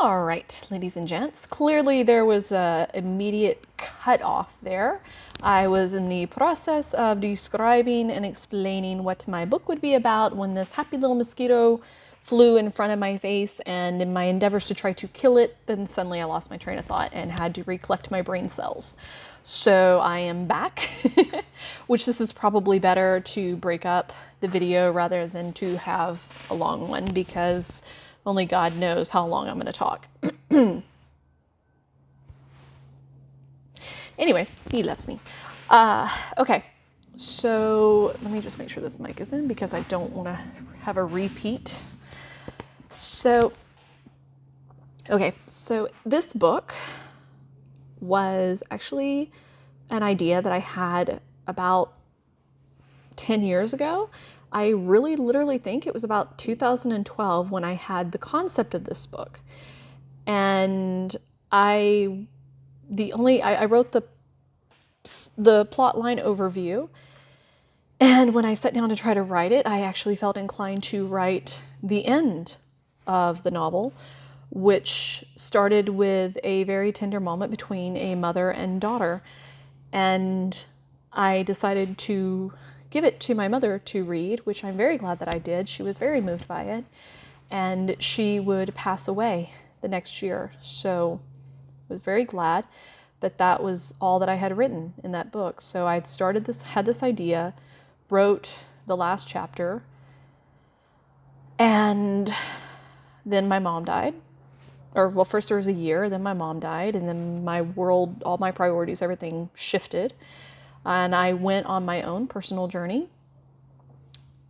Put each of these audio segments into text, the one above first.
All right, ladies and gents, clearly there was a immediate cut off there. I was in the process of describing and explaining what my book would be about when this happy little mosquito flew in front of my face, and in my endeavors to try to kill it, then suddenly I lost my train of thought and had to recollect my brain cells. So I am back, which this is probably better to break up the video rather than to have a long one, because only God knows how long I'm going to talk. Anyways, he loves me. Okay, so let me just make sure this mic is in because I don't want to have a repeat. So this book was actually an idea that I had about 10 years ago. I really literally think it was about 2012 when I had the concept of this book. And I wrote the plot line overview. And when I sat down to try to write it, I actually felt inclined to write the end of the novel, which started with a very tender moment between a mother and daughter. And I decided to give it to my mother to read, which I'm very glad that I did. She was very moved by it. And she would pass away the next year. So I was very glad that that was all that I had written in that book. So I'd had this idea, wrote the last chapter, and then my mom died. Or, well, first there was a year, then my mom died, and then my world, all my priorities, everything shifted. And I went on my own personal journey.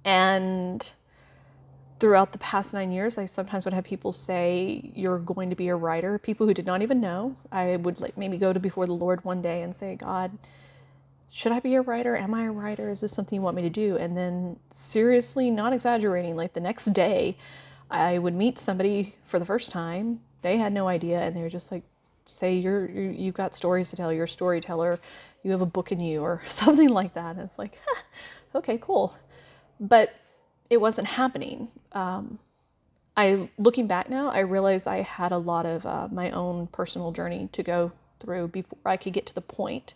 And throughout the past 9 years, I sometimes would have people say, you're going to be a writer. People who did not even know. I would maybe go to before the Lord one day and say, God, should I be a writer? Am I a writer? Is this something you want me to do? And then seriously, not exaggerating, the next day, I would meet somebody for the first time. They had no idea, and they were just like, say you've got stories to tell, you're a storyteller, you have a book in you, or something like that. And it's like, okay, cool. But it wasn't happening. Looking back now, I realize I had a lot of my own personal journey to go through before I could get to the point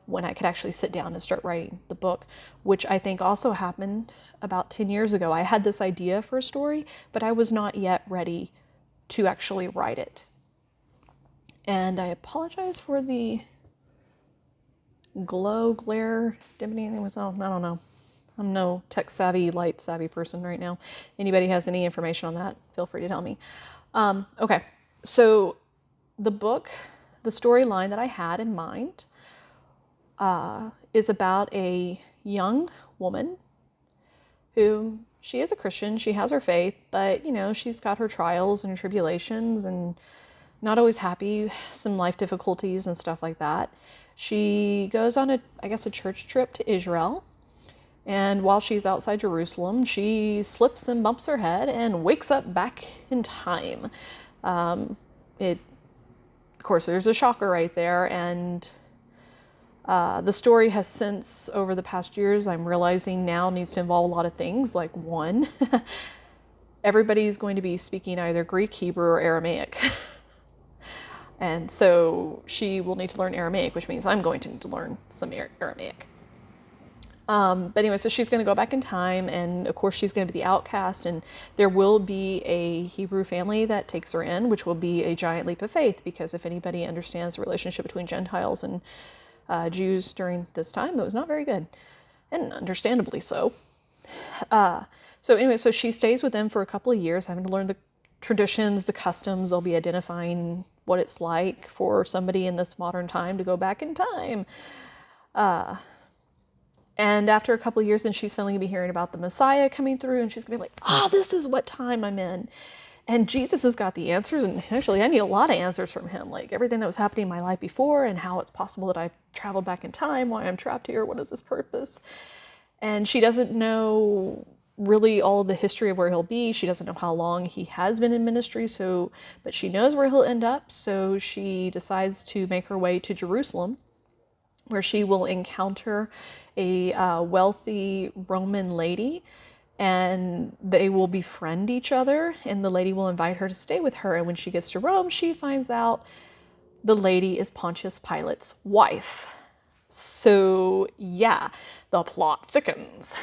when I could actually sit down and start writing the book, which I think also happened about 10 years ago. I had this idea for a story, but I was not yet ready to actually write it. And I apologize for the glare, dimming. I don't know. I'm no tech savvy, light savvy person right now. Anybody has any information on that, feel free to tell me. Okay, so the book, the storyline that I had in mind is about a young woman who, she is a Christian, she has her faith, but she's got her trials and tribulations and not always happy, some life difficulties and stuff like that. She goes on a church trip to Israel. And while she's outside Jerusalem, she slips and bumps her head and wakes up back in time. Of course, there's a shocker right there. And the story has since, over the past years, I'm realizing now needs to involve a lot of things. Like, one, everybody's going to be speaking either Greek, Hebrew, or Aramaic. And so she will need to learn Aramaic, which means I'm going to need to learn some Aramaic. But anyway, so she's going to go back in time, and of course she's going to be the outcast, and there will be a Hebrew family that takes her in, which will be a giant leap of faith, because if anybody understands the relationship between Gentiles and Jews during this time, it was not very good, and understandably so. So she stays with them for a couple of years, having to learn the traditions, the customs. They'll be identifying what it's like for somebody in this modern time to go back in time. And after a couple of years, then she's suddenly going to be hearing about the Messiah coming through, and she's going to be like, this is what time I'm in. And Jesus has got the answers, and actually I need a lot of answers from him, like everything that was happening in my life before, and how it's possible that I've traveled back in time, why I'm trapped here, what is this purpose? And she doesn't know really all of the history of where he'll be. She doesn't know how long he has been in ministry, but she knows where he'll end up, so she decides to make her way to Jerusalem, where she will encounter a wealthy Roman lady and they will befriend each other, and the lady will invite her to stay with her. And when she gets to Rome, she finds out the lady is Pontius Pilate's wife. So yeah, the plot thickens.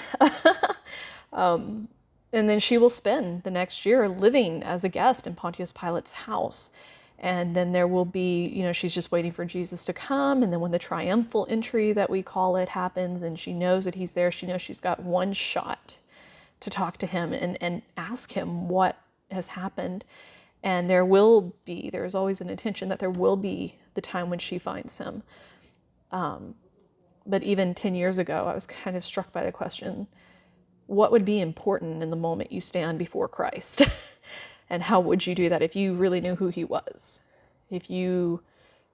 And then she will spend the next year living as a guest in Pontius Pilate's house. And then there will be, she's just waiting for Jesus to come. And then when the triumphal entry that we call it happens and she knows that he's there, she knows she's got one shot to talk to him and ask him what has happened. And there's always an intention that there will be the time when she finds him. But even 10 years ago, I was kind of struck by the question, what would be important in the moment you stand before Christ? And how would you do that if you really knew who he was? If you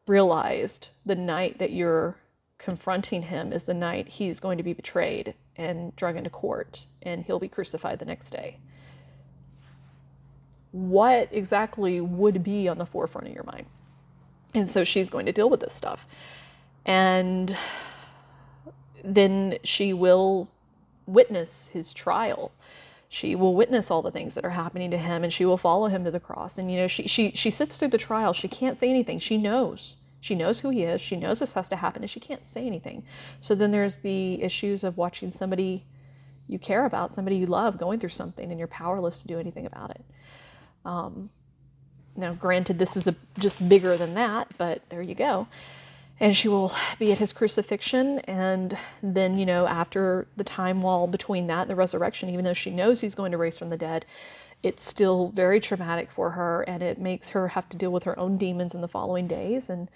realized the night that you're confronting him is the night he's going to be betrayed and dragged into court and he'll be crucified the next day. What exactly would be on the forefront of your mind? And so she's going to deal with this stuff. And then she will witness his trial. She will witness all the things that are happening to him, and she will follow him to the cross. And she sits through the trial. She can't say anything. She knows who he is. She knows this has to happen, and she can't say anything. So then there's the issues of watching somebody you care about, somebody you love, going through something, and you're powerless to do anything about it. Now, granted, this is just bigger than that, but there you go. And she will be at his crucifixion, and then, after the time wall between that and the resurrection, even though she knows he's going to raise from the dead, it's still very traumatic for her, and it makes her have to deal with her own demons in the following days. And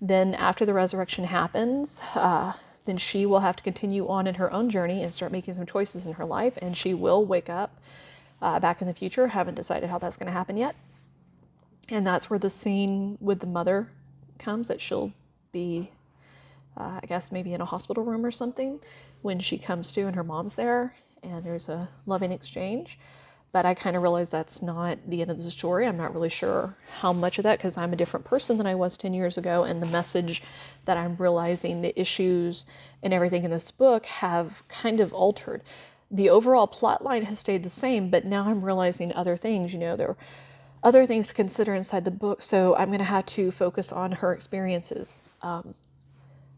then after the resurrection happens, then she will have to continue on in her own journey and start making some choices in her life, and she will wake up back in the future. Haven't decided how that's going to happen yet. And that's where the scene with the mother comes, that she'll be, I guess, maybe in a hospital room or something when she comes to and her mom's there, and there's a loving exchange. But I kind of realize that's not the end of the story. I'm not really sure how much of that, because I'm a different person than I was 10 years ago, and the message that I'm realizing, the issues and everything in this book have kind of altered. The overall plot line has stayed the same, but now I'm realizing other things. There are other things to consider inside the book, so I'm going to have to focus on her experiences.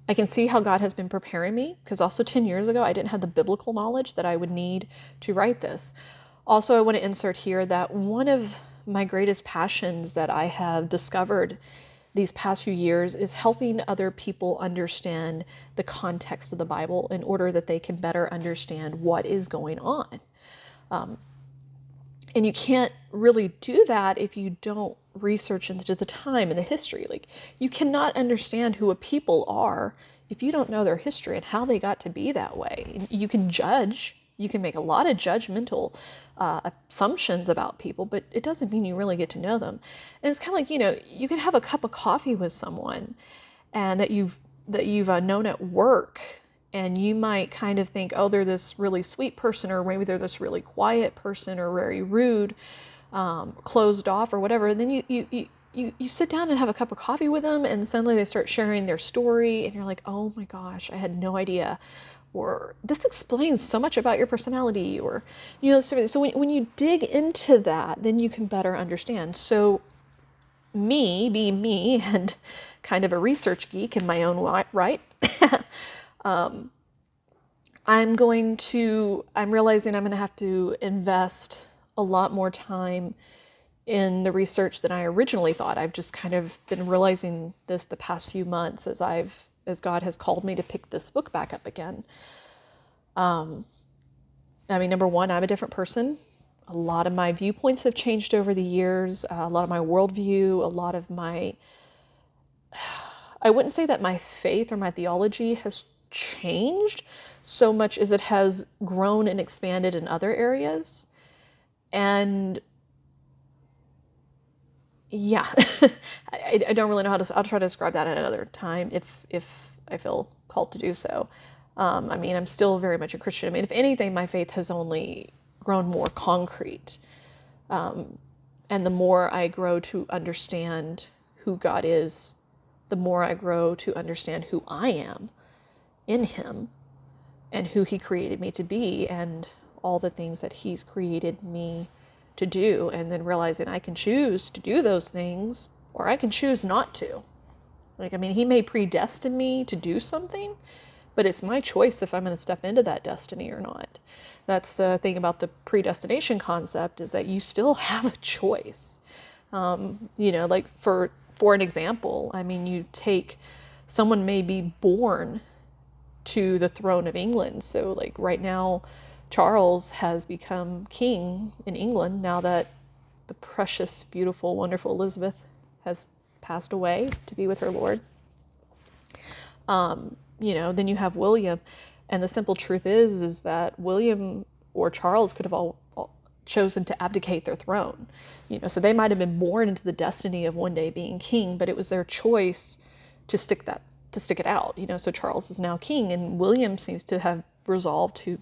I can see how God has been preparing me, because also 10 years ago, I didn't have the biblical knowledge that I would need to write this. Also, I want to insert here that one of my greatest passions that I have discovered these past few years is helping other people understand the context of the Bible in order that they can better understand what is going on. And you can't really do that if you don't research into the time and the history. Like, you cannot understand who a people are if you don't know their history and how they got to be that way. You can judge, you can make a lot of judgmental assumptions about people, but it doesn't mean you really get to know them. And it's kind of like, you can have a cup of coffee with someone and that you've known at work, and you might kind of think, oh, they're this really sweet person, or maybe they're this really quiet person, or very rude, closed off, or whatever. And then you sit down and have a cup of coffee with them, and suddenly they start sharing their story, and you're like, oh my gosh, I had no idea. Or this explains so much about your personality, or, so when you dig into that, then you can better understand. So me, being me, and kind of a research geek in my own right, I'm realizing I'm going to have to invest a lot more time in the research than I originally thought. I've just kind of been realizing this the past few months as God has called me to pick this book back up again. Number one, I'm a different person. A lot of my viewpoints have changed over the years. A lot of my worldview, I wouldn't say that my faith or my theology has changed so much as it has grown and expanded in other areas. And yeah, I don't really know I'll try to describe that at another time if I feel called to do so. I'm still very much a Christian. If anything, my faith has only grown more concrete. And the more I grow to understand who God is, the more I grow to understand who I am in him and who he created me to be, and all the things that he's created me to do, and then realizing I can choose to do those things or I can choose not to. Like, I mean, he may predestine me to do something, but it's my choice if I'm going to step into that destiny or not. That's the thing about the predestination concept, is that you still have a choice. Like for an example, I mean, you take someone may be born to the throne of England. So like right now, Charles has become king in England now that the precious, beautiful, wonderful Elizabeth has passed away to be with her Lord. Then you have William, and the simple truth is that William or Charles could have all chosen to abdicate their throne. So they might have been born into the destiny of one day being king, but it was their choice to stick it out. So Charles is now king, and William seems to have resolved to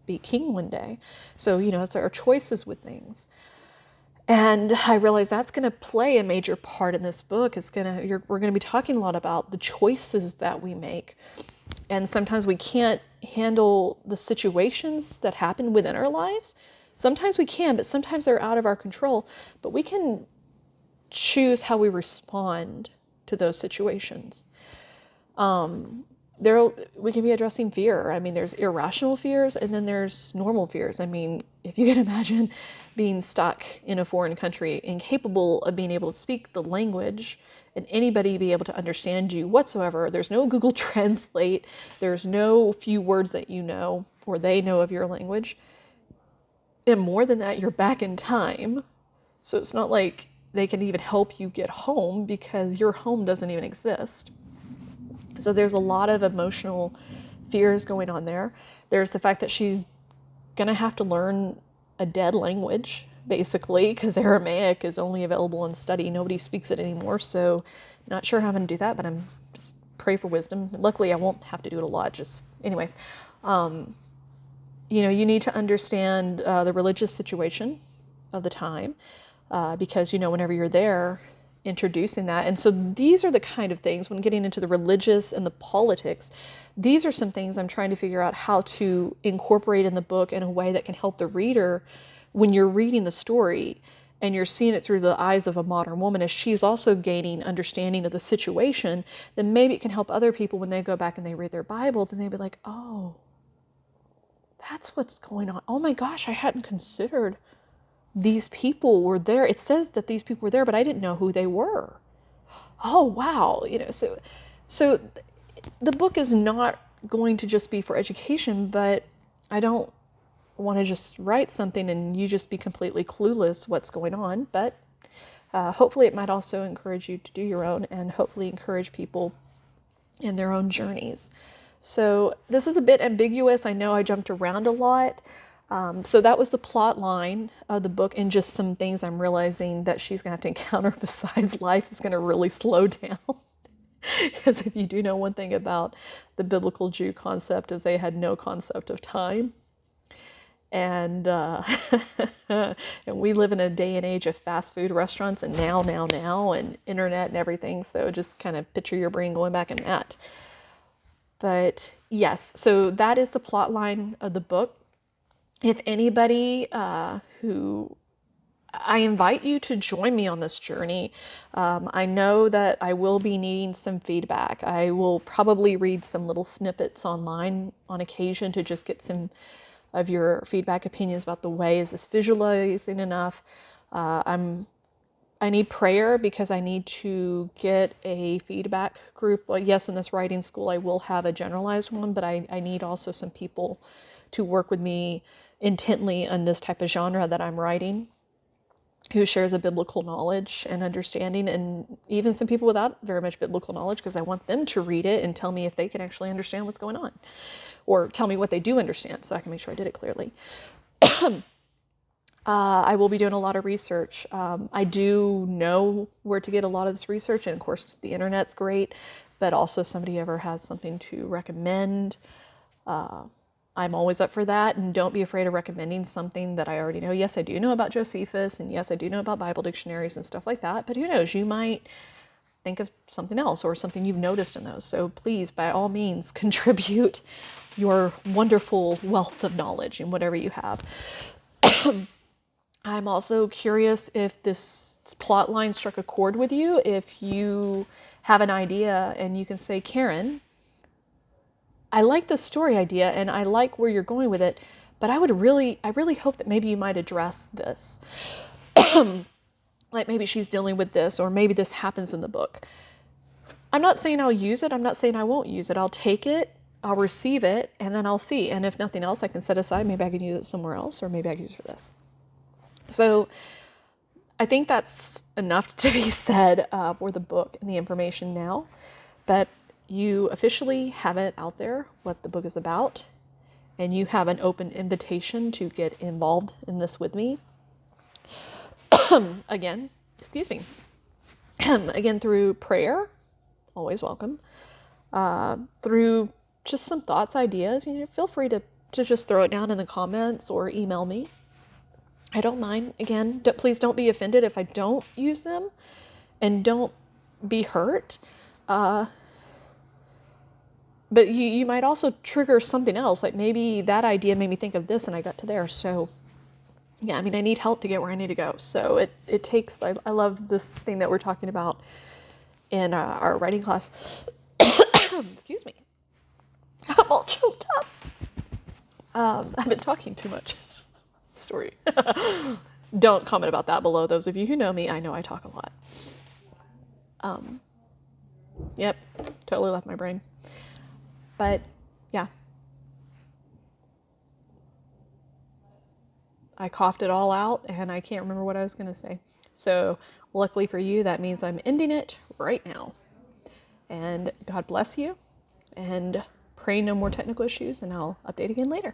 be king one day. So there are choices with things. And I realize that's going to play a major part in this book. We're going to be talking a lot about the choices that we make. And sometimes we can't handle the situations that happen within our lives. Sometimes we can, but sometimes they're out of our control. But we can choose how we respond to those situations. We can be addressing fear. I mean, there's irrational fears, and then there's normal fears. I mean, if you can imagine being stuck in a foreign country, incapable of being able to speak the language, and anybody be able to understand you whatsoever. There's no Google Translate. There's no few words that you know or they know of your language. And more than that, you're back in time. So it's not like they can even help you get home because your home doesn't even exist. So there's a lot of emotional fears going on there. There's the fact that she's going to have to learn a dead language, basically, because Aramaic is only available in study. Nobody speaks it anymore, so not sure how I'm going to do that, but I'm just pray for wisdom. Luckily, I won't have to do it a lot, anyways. You need to understand the religious situation of the time, because, whenever you're there, introducing that. And so these are the kind of things, when getting into the religious and the politics, these are some things I'm trying to figure out how to incorporate in the book in a way that can help the reader when you're reading the story and you're seeing it through the eyes of a modern woman, as she's also gaining understanding of the situation. Then maybe it can help other people when they go back and they read their Bible, then they'll be like, oh, that's what's going on. Oh my gosh, I hadn't considered these people were there. It says that these people were there, but I didn't know who they were. Oh, wow. So the book is not going to just be for education, but I don't want to just write something and you just be completely clueless what's going on. But hopefully it might also encourage you to do your own, and hopefully encourage people in their own journeys. So this is a bit ambiguous. I know I jumped around a lot. So that was the plot line of the book, and just some things I'm realizing that she's going to have to encounter besides life is going to really slow down. Because if you do know one thing about the biblical Jew concept, is they had no concept of time. And and we live in a day and age of fast food restaurants and now, and internet and everything. So just kind of picture your brain going back in that. But yes, so that is the plot line of the book. If anybody I invite you to join me on this journey. I know that I will be needing some feedback. I will probably read some little snippets online on occasion to just get some of your feedback, opinions about the way. Is this visualizing enough? I need prayer because I need to get a feedback group. Well, yes, in this writing school, I will have a generalized one, but I need also some people to work with me intently on this type of genre that I'm writing, who shares a biblical knowledge and understanding, and even some people without very much biblical knowledge, because I want them to read it and tell me if they can actually understand what's going on, or tell me what they do understand so I can make sure I did it clearly. I will be doing a lot of research. I do know where to get a lot of this research, and of course the internet's great, but also somebody ever has something to recommend, I'm always up for that, and don't be afraid of recommending something that I already know. Yes, I do know about Josephus, and yes, I do know about Bible dictionaries and stuff like that, but who knows, you might think of something else or something you've noticed in those. So please, by all means, contribute your wonderful wealth of knowledge in whatever you have. I'm also curious if this plot line struck a chord with you, if you have an idea and you can say, Karen, I like the story idea and I like where you're going with it, but I really hope that maybe you might address this. Like maybe she's dealing with this, or maybe this happens in the book. I'm not saying I'll use it. I'm not saying I won't use it. I'll take it, I'll receive it, and then I'll see. And if nothing else, I can set aside. Maybe I can use it somewhere else, or maybe I can use it for this. So I think that's enough to be said for the book and the information now. But you officially have it out there, what the book is about, and you have an open invitation to get involved in this with me. Again, excuse me. Again, through prayer, always welcome. Through just some thoughts, ideas, feel free to just throw it down in the comments or email me. I don't mind. Again, please don't be offended if I don't use them, and don't be hurt. But you might also trigger something else. Like maybe that idea made me think of this and I got to there. So yeah, I mean, I need help to get where I need to go. So it takes, I love this thing that we're talking about in our writing class. Excuse me. I'm all choked up. I've been talking too much. Story. Don't comment about that below. Those of you who know me, I know I talk a lot. Yep, totally left my brain. But yeah, I coughed it all out and I can't remember what I was going to say. So luckily for you, that means I'm ending it right now. And God bless you, and pray no more technical issues, and I'll update again later.